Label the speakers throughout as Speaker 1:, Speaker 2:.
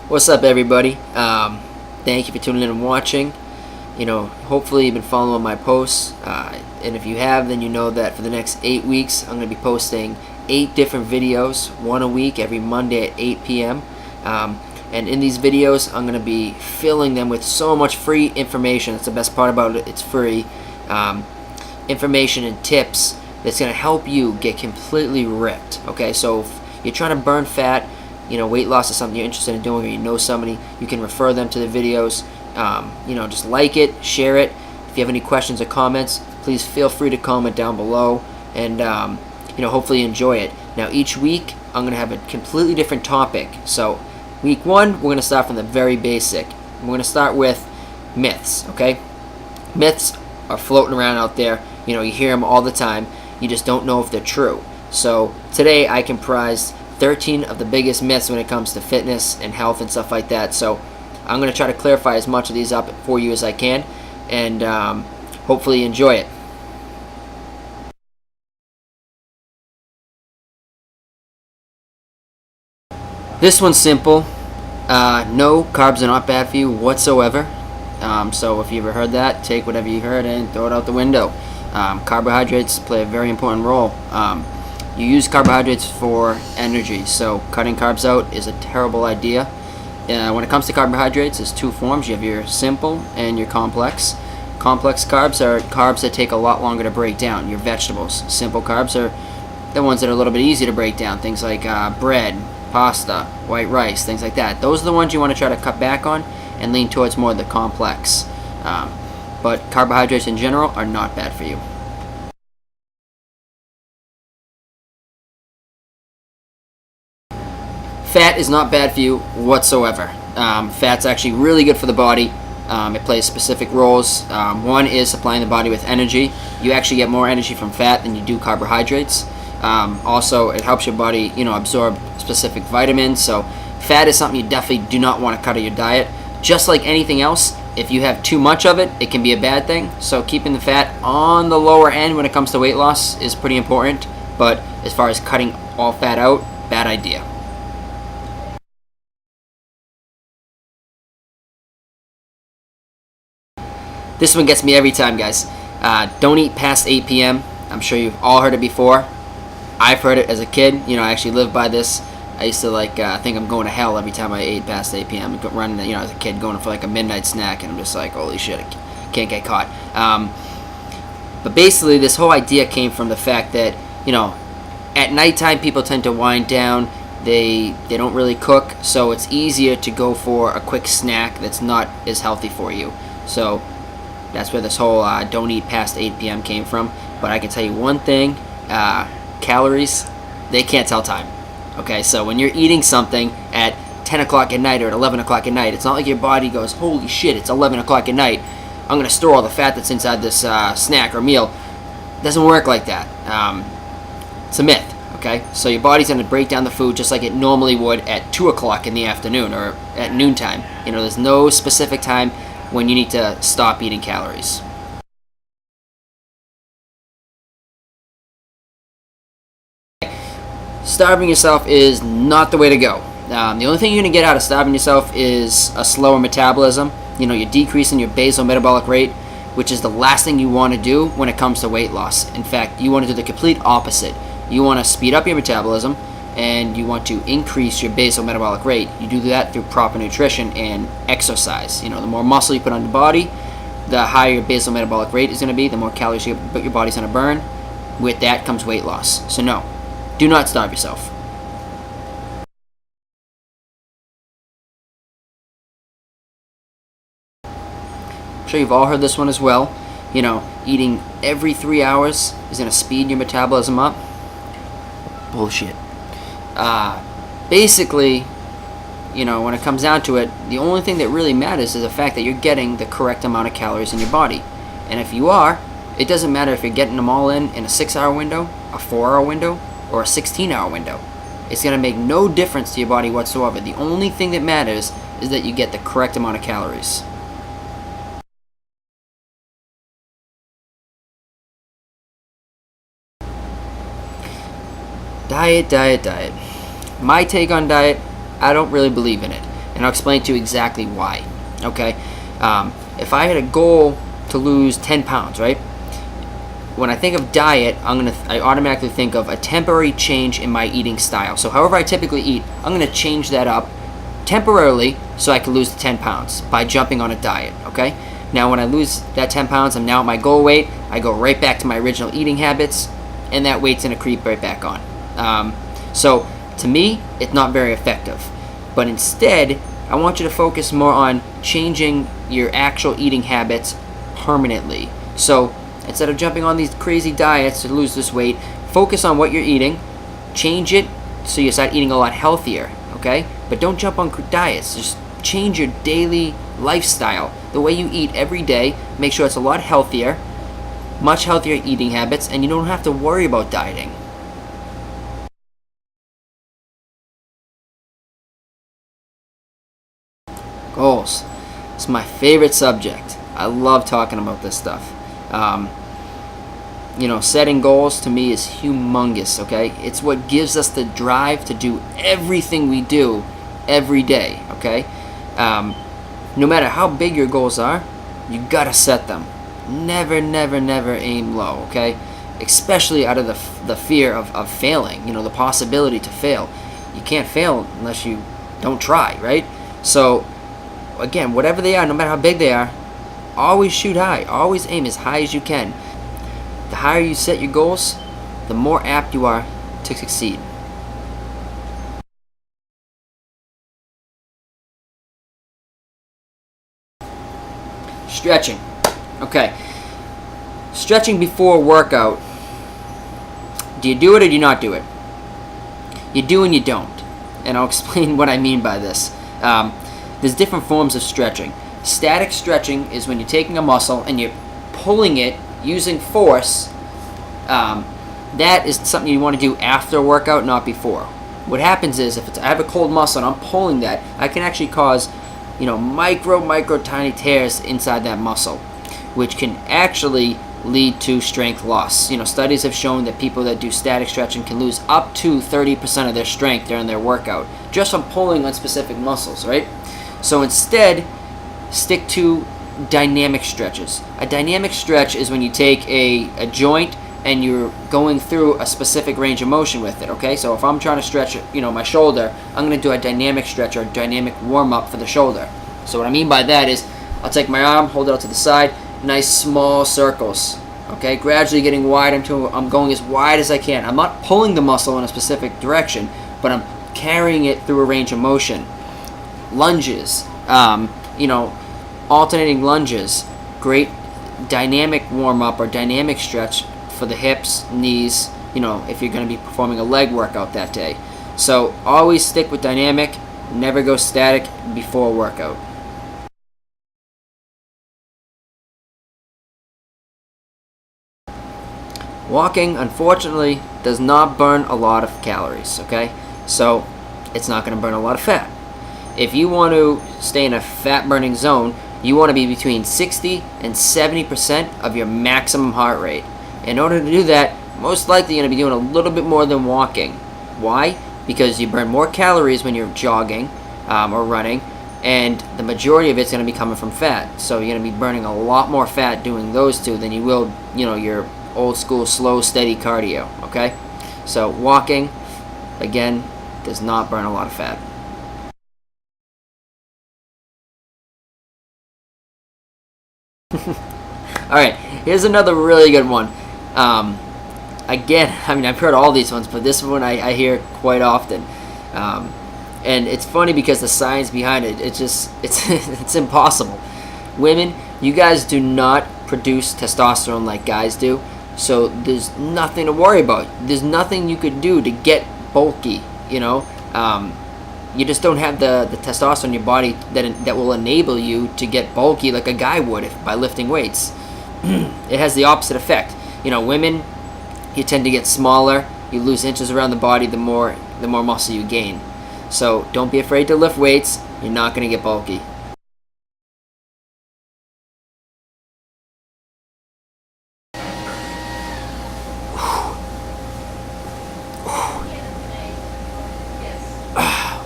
Speaker 1: What's up, everybody? Thank you for tuning in and watching. Hopefully you've been following my posts, and if you have, then you know that for the next 8 weeks, I'm going to be posting 8 different videos, one a week, every Monday at 8 p.m. And in these videos, I'm going to be filling them with so much free information. That's the best part about it. It's free information and tips that's going to help you get completely ripped. Okay, so if you're trying to burn fat, weight loss is something you're interested in doing, or you know somebody, you can refer them to the videos. Just like it, share it. If you have any questions or comments, please feel free to comment down below, and hopefully you enjoy it. Now, each week I'm going to have a completely different topic. So week 1, we're going to start from the very basic. We're going to start with myths. Okay, myths are floating around out there. You hear them all the time. You just don't know if they're true. So today I comprised 13 of the biggest myths when it comes to fitness and health and stuff like that. So I'm going to try to clarify as much of these up for you as I can, and hopefully you enjoy it. This one's simple. No, carbs are not bad for you whatsoever. So if you ever heard that, take whatever you heard and throw it out the window. Carbohydrates play a very important role. You use carbohydrates for energy, so cutting carbs out is a terrible idea. When it comes to carbohydrates, there's 2 forms. You have your simple and your complex. Complex carbs are carbs that take a lot longer to break down. Your vegetables. Simple carbs are the ones that are a little bit easier to break down. Things like bread, pasta, white rice, things like that. Those are the ones you want to try to cut back on and lean towards more of the complex. But carbohydrates in general are not bad for you. Fat is not bad for you whatsoever. Fat's actually really good for the body. It plays specific roles. One is supplying the body with energy. You actually get more energy from fat than you do carbohydrates. Also, it helps your body, absorb specific vitamins. So fat is something you definitely do not want to cut out of your diet. Just like anything else, if you have too much of it, it can be a bad thing. So keeping the fat on the lower end when it comes to weight loss is pretty important. But as far as cutting all fat out, bad idea. This one gets me every time, guys. Don't eat past 8 p.m. I'm sure you've all heard it before. I've heard it as a kid. I actually lived by this. I used to think I'm going to hell every time I ate past 8 p.m. Running, as a kid, going for a midnight snack, and I'm just like, holy shit, I can't get caught. But basically, this whole idea came from the fact that, at nighttime people tend to wind down. They don't really cook, so it's easier to go for a quick snack that's not as healthy for you. So that's where this whole don't eat past 8 p.m. came from. But I can tell you one thing, calories, they can't tell time. Okay, so when you're eating something at 10 o'clock at night or at 11 o'clock at night, it's not like your body goes, holy shit, it's 11 o'clock at night, I'm going to store all the fat that's inside this snack or meal. It doesn't work like that. It's a myth. Okay, so your body's going to break down the food just like it normally would at 2 o'clock in the afternoon or at noontime. There's no specific time when you need to stop eating calories. Starving yourself is not the way to go. The only thing you're going to get out of starving yourself is a slower metabolism. You're decreasing your basal metabolic rate, which is the last thing you want to do when it comes to weight loss. In fact, you want to do the complete opposite. You want to speed up your metabolism, and you want to increase your basal metabolic rate. You do that through proper nutrition and exercise. The more muscle you put on the body, the higher your basal metabolic rate is going to be, the more calories your body's going to burn. With that comes weight loss. So no, do not starve yourself. I'm sure you've all heard this one as well. Eating every 3 hours is going to speed your metabolism up. Bullshit. Basically, when it comes down to it, the only thing that really matters is the fact that you're getting the correct amount of calories in your body. And if you are, it doesn't matter if you're getting them all in a 6-hour window, a 4-hour window, or a 16-hour window. It's going to make no difference to your body whatsoever. The only thing that matters is that you get the correct amount of calories. Diet. My take on diet, I don't really believe in it. and I'll explain to you exactly why. Okay, if I had a goal to lose 10 pounds, right? When I think of diet, I automatically think of a temporary change in my eating style. So however I typically eat, I'm gonna change that up temporarily so I can lose the 10 pounds by jumping on a diet. Okay. Now when I lose that 10 pounds, I'm now at my goal weight. I go right back to my original eating habits, and that weight's gonna creep right back on. So to me, it's not very effective. But instead, I want you to focus more on changing your actual eating habits permanently. So instead of jumping on these crazy diets to lose this weight, focus on what you're eating, change it so you start eating a lot healthier, okay? But don't jump on diets. Just change your daily lifestyle. The way you eat every day, make sure it's a lot healthier, much healthier eating habits, and you don't have to worry about dieting. Goals. It's my favorite subject. I love talking about this stuff. Setting goals to me is humongous, okay? It's what gives us the drive to do everything we do every day, okay? No matter how big your goals are, you gotta set them. Never, never, never aim low, okay? Especially out of the fear of failing, the possibility to fail. You can't fail unless you don't try, right? So, again, whatever they are, no matter how big they are, always shoot high. Always aim as high as you can. The higher you set your goals, the more apt you are to succeed. Stretching. Okay. Stretching before a workout. Do you do it or do you not do it? You do and you don't. And I'll explain what I mean by this. There's different forms of stretching. Static stretching is when you're taking a muscle and you're pulling it using force. That is something you want to do after a workout, not before. What happens is I have a cold muscle and I'm pulling that, I can actually cause micro tiny tears inside that muscle, which can actually lead to strength loss. Studies have shown that people that do static stretching can lose up to 30% of their strength during their workout just from pulling on specific muscles, right? So instead, stick to dynamic stretches. A dynamic stretch is when you take a joint and you're going through a specific range of motion with it, okay? So if I'm trying to stretch, my shoulder, I'm going to do a dynamic stretch or a dynamic warm-up for the shoulder. So what I mean by that is I'll take my arm, hold it out to the side, nice small circles, okay? Gradually getting wide until I'm going as wide as I can. I'm not pulling the muscle in a specific direction, but I'm carrying it through a range of motion. Lunges, alternating lunges, great dynamic warm-up or dynamic stretch for the hips, knees, if you're going to be performing a leg workout that day. So always stick with dynamic, never go static before a workout. Walking, unfortunately, does not burn a lot of calories, okay? So it's not going to burn a lot of fat. If you want to stay in a fat-burning zone, you want to be between 60 and 70% of your maximum heart rate. In order to do that, most likely you're going to be doing a little bit more than walking. Why? Because you burn more calories when you're jogging or running, and the majority of it's going to be coming from fat. So you're going to be burning a lot more fat doing those two than you will, your old school slow, steady cardio, okay? So walking, again, does not burn a lot of fat. Alright, here's another really good one. Again, I've heard all these ones, but this one I hear quite often. And it's funny because the science behind it, it's impossible. Women, you guys do not produce testosterone like guys do, so there's nothing to worry about. There's nothing you could do to get bulky, you just don't have the testosterone in your body that will enable you to get bulky like a guy would by lifting weights. It has the opposite effect. Women, you tend to get smaller, you lose inches around the body the more muscle you gain. So don't be afraid to lift weights, you're not going to get bulky.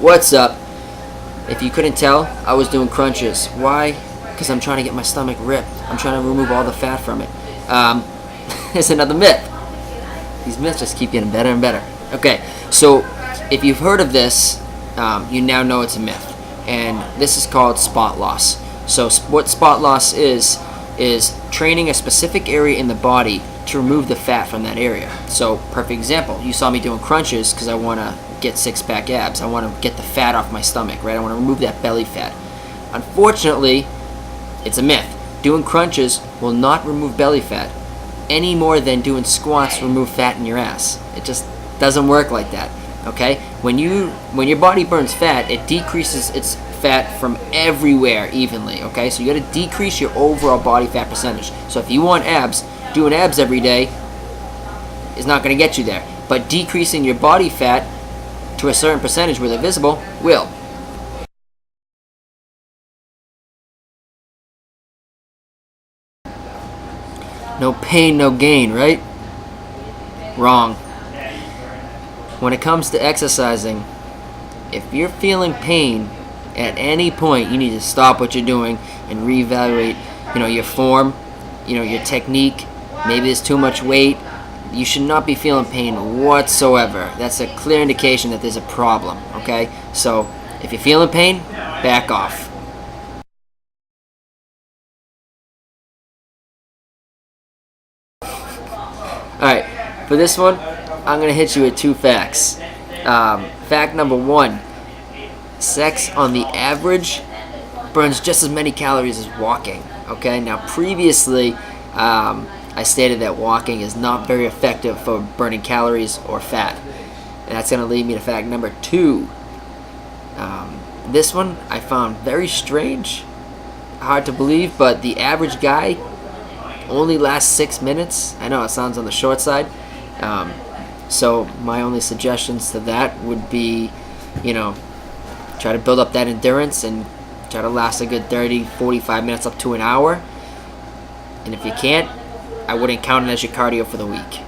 Speaker 1: What's up? If you couldn't tell, I was doing crunches. Why? Because I'm trying to get my stomach ripped. I'm trying to remove all the fat from it. It's another myth. These myths just keep getting better and better. Okay, so if you've heard of this, you now know it's a myth. And this is called spot loss. So what spot loss is training a specific area in the body to remove the fat from that area. So perfect example, you saw me doing crunches because I want to get six-pack abs. I want to get the fat off my stomach, right? I want to remove that belly fat. Unfortunately, it's a myth. Doing crunches will not remove belly fat any more than doing squats remove fat in your ass. It just doesn't work like that. Okay? When your body burns fat, it decreases its fat from everywhere evenly. Okay? So you got to decrease your overall body fat percentage. So if you want abs, doing abs every day is not going to get you there. But decreasing your body fat to a certain percentage where they're visible will. No pain, no gain, right? Wrong. When it comes to exercising, if you're feeling pain at any point, you need to stop what you're doing and reevaluate, your form, your technique. Maybe there's too much weight. You should not be feeling pain whatsoever. That's a clear indication that there's a problem, okay? So, if you're feeling pain, back off. Alright, for this one, I'm going to hit you with two facts. Fact number one, sex on the average burns just as many calories as walking. Okay, now previously I stated that walking is not very effective for burning calories or fat. And that's going to lead me to fact number two. This one I found very strange, hard to believe, but the average guy only lasts 6 minutes. I know it sounds on the short side. So my only suggestions to that would be, try to build up that endurance and try to last a good 30, 45 minutes up to an hour. And if you can't, I wouldn't count it as your cardio for the week.